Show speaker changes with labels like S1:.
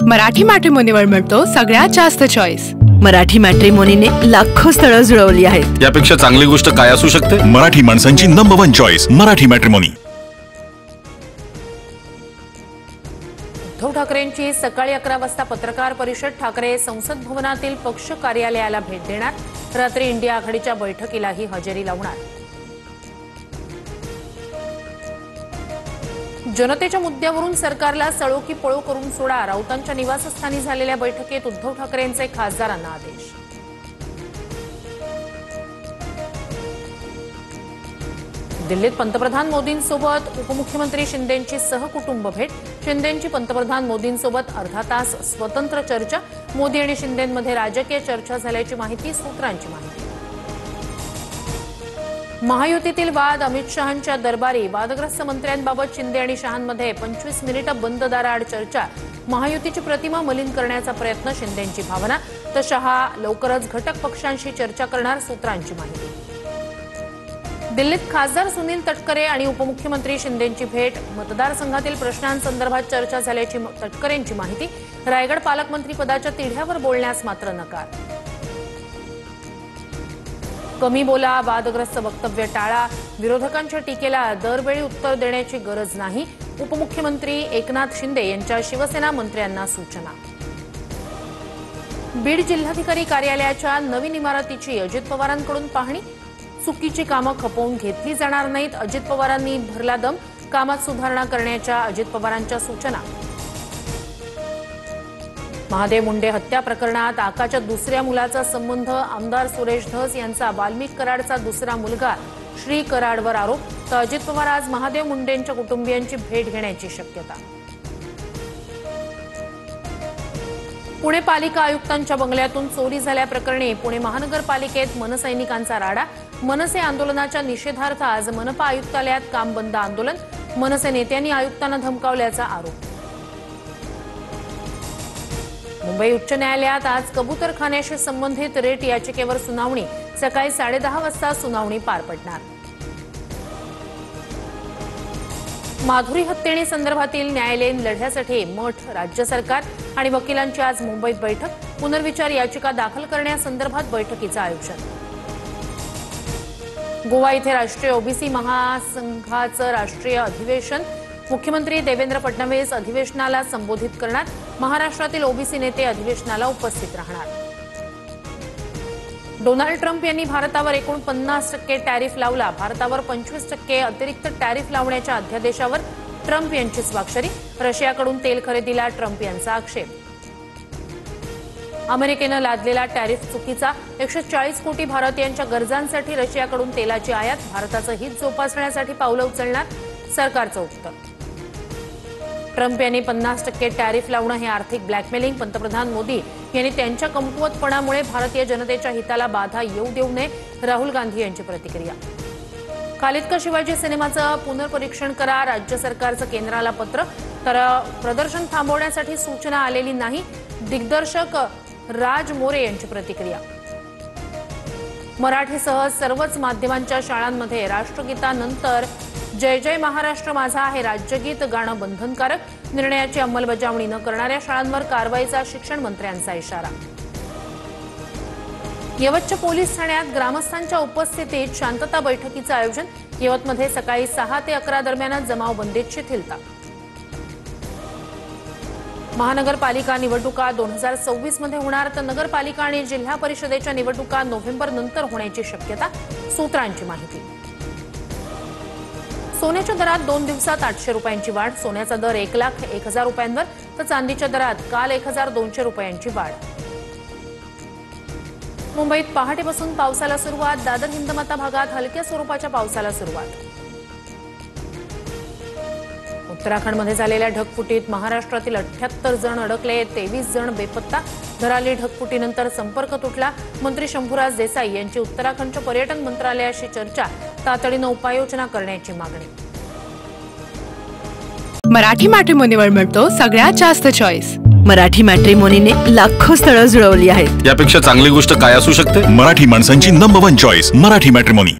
S1: मराठी मॅट्रिमोनीवर मिळतो सगळ्यात जास्त चॉईस।
S2: मराठी मॅट्रिमोनीने लाखो स्थळं जुळवली आहेत।
S3: यापेक्षा चांगली गोष्ट काय असू शकते?
S4: मराठी माणसांची number 1 choice Marathi matrimony.
S5: Uddhav ठाकरेंची सकाळी 11 वाजता पत्रकार परिषद। ठाकरे संसद भवनातील पक्ष कार्यालयाला भेट देणार। रात्री इंडिया आघाडीच्या बैठकीलाही हजेरी लावणार। जनतेच्या मुद्द्यावरून सरकारला सळो की पळो करून सोडा। राऊतांच्या निवासस्थानी झालेल्या बैठकीत उद्धव ठाकरेंचे खासदारांना आदेश। दिल्लीत पंतप्रधान मोदींसोबत उपमुख्यमंत्री शिंदेंची सहकुटुंब भेट। शिंदेंची पंतप्रधान मोदींसोबत अर्धा तास स्वतंत्र चर्चा। मोदी आणि शिंदेंमध्ये राजकीय चर्चा झाल्याची माहिती, सूत्रांची माहिती। महायुतीतील वाद, अमित शहांच्या दरबारी। वादग्रस्त मंत्र्यांबाबत शिंदे आणि शहांमध्ये 25 मिनिटं बंद दाराआड चर्चा। महायुतीची प्रतिमा मलिन करण्याचा प्रयत्न, शिंदेंची भावना। तर शहा लवकरच घटक पक्षांशी चर्चा करणार, सूत्रांची माहिती। दिल्लीत खासदार सुनील तटकरे आणि उपमुख्यमंत्री शिंदेंची भेट। मतदारसंघातील प्रश्नांसंदर्भात चर्चा झाल्याची तटकरेंची माहिती। रायगड पालकमंत्री पदाच्या तिढ्यावर बोलण्यास मात्र नकार। कमी बोला, वादग्रस्त वक्तव्य टाळा। विरोधकांच्या टीकेला दरवेळी उत्तर देण्याची गरज नाही। उपमुख्यमंत्री एकनाथ शिंदे यांच्या शिवसेना मंत्र्यांना सूचना। बीड जिल्हाधिकारी कार्यालयाच्या नवीन इमारतीची अजित पवारांकडून पाहणी। चुकीची कामं खपवून घेतली जाणार नाहीत, अजित पवारांनी भरला दम। कामात सुधारणा करण्याच्या अजित पवारांच्या सूचना। महादेव मुंडे हत्या प्रकरणात आकाच्या दुसऱ्या मुलाचा संबंध। आमदार सुरेश धस यांचा वाल्मिक कराडचा दुसरा मुलगा श्री कराडवर आरोप। तर अजित पवार आज महादेव मुंडेंच्या कुटुंबियांची भेट घेण्याची शक्यता। पुणे पालिका आयुक्तांच्या बंगल्यातून चोरी झाल्याप्रकरणी पुणे महानगरपालिकेत मनसैनिकांचा राडा। मनसे आंदोलनाच्या निषेधार्थ आज मनपा आयुक्तालयात काम बंद आंदोलन। मनसे नेत्यांनी आयुक्तांना धमकावल्याचा आरोप। मुंबई उच्च न्यायालयात आज कबूतरखान्याशी संबंधित रेट याचिकेवर सुनावणी। सकाळी 10:30 वाजता सुनावणी पार पडणार। माधुरी हत्येणी संदर्भातील न्यायालयीन लढ्यासाठी मठ, राज्य सरकार आणि वकिलांची आज मुंबईत बैठक। पुनर्विचार याचिका दाखल करण्यासंदर्भात बैठकीचं आयोजन। गोवा इथे राष्ट्रीय ओबीसी महासंघाचं राष्ट्रीय अधिवेशन। मुख्यमंत्री देवेंद्र फडणवीस अधिवेशनाला संबोधित करणार। महाराष्ट्रातील ओबीसी नेते अधिवेशनाला उपस्थित राहणार। डोनाल्ड ट्रम्प यांनी भारतावर एकूण 50% टॅरिफ लावला। भारतावर 25% अतिरिक्त टॅरिफ लावण्याच्या अध्यादेशावर ट्रम्प यांची स्वाक्षरी। रशियाकडून तेल खरेदीला ट्रम्प यांचा आक्षेप। अमेरिकेनं लादलेला टॅरिफ चुकीचा। 140 कोटी भारतीयांच्या गरजांसाठी रशियाकडून तेलाची आयात। भारताचं हित जोपासण्यासाठी पावलं उचलणार, सरकारचं उत्तर। ट्रम्प यांनी 50% टॅरिफ लावणं हे आर्थिक ब्लॅकमेलिंग। पंतप्रधान मोदी यांनी त्यांच्या कमकुवतपणामुळे भारतीय जनतेच्या हिताला बाधा येऊ देऊ नये, राहुल गांधी यांची प्रतिक्रिया। खालिद का शिवाजी सिनेमाचं पुनर्परीक्षण करा, राज्य सरकारचं केंद्राला पत्र। तर प्रदर्शन थांबवण्यासाठी सूचना आलेली नाही, दिग्दर्शक राज मोरे यांची प्रतिक्रिया। मराठीसह सर्वच माध्यमांच्या शाळांमध्ये राष्ट्रगीतानंतर जय जय महाराष्ट्र माझा हे राज्यगीत गाणं बंधनकारक। निर्णयाची अंमलबजावणी न करणाऱ्या शाळांवर कारवाईचा शिक्षण मंत्र्यांचा इशारा। यवतच्या पोलीस ठाण्यात ग्रामस्थांच्या उपस्थितीत शांतता बैठकीचं आयोजन। यवतमध्ये सकाळी 6 ते 11 दरम्यान जमावबंदीत शिथिलता। महानगरपालिका निवडणुका 2024 मध्ये होणार, तर नगरपालिका आणि जिल्हा परिषदेच्या निवडणुका नोव्हेंबर नंतर होण्याची शक्यता, सूत्रांची माहिती। सोन्याच्या दरात 2 दिवसात 800 रुपयांची वाढ। सोन्याचा दर 1,01,000 रुपयांवर, तर चांदीच्या दरात काल 1,200 रुपयांची वाढ। मुंबईत पहाटेपासून पावसाला सुरुवात। दादर हिंदमाता भागात हलक्या स्वरूपाच्या पावसाला सुरुवात। उत्तराखंडमध्ये झालेल्या ढगफुटीत महाराष्ट्रातील 78 जण अडकले, 23 जण बेपत्ता। धराली ढगफुटीनंतर संपर्क तुटला। मंत्री शंभूराज देसाई यांची उत्तराखंडच्या पर्यटन मंत्रालयाशी चर्चा। तातडीनं उपाययोजना करण्याची मागणी।
S1: मराठी मॅट्रिमोनीवर मिळतो सगळ्यात जास्त चॉईस।
S2: मराठी मॅट्रिमोनीने लाखो स्थळं जुळवली आहेत।
S3: यापेक्षा चांगली गोष्ट काय असू शकते?
S4: मराठी माणसांची नंबर 1 चॉईस मराठी मॅट्रिमोनी।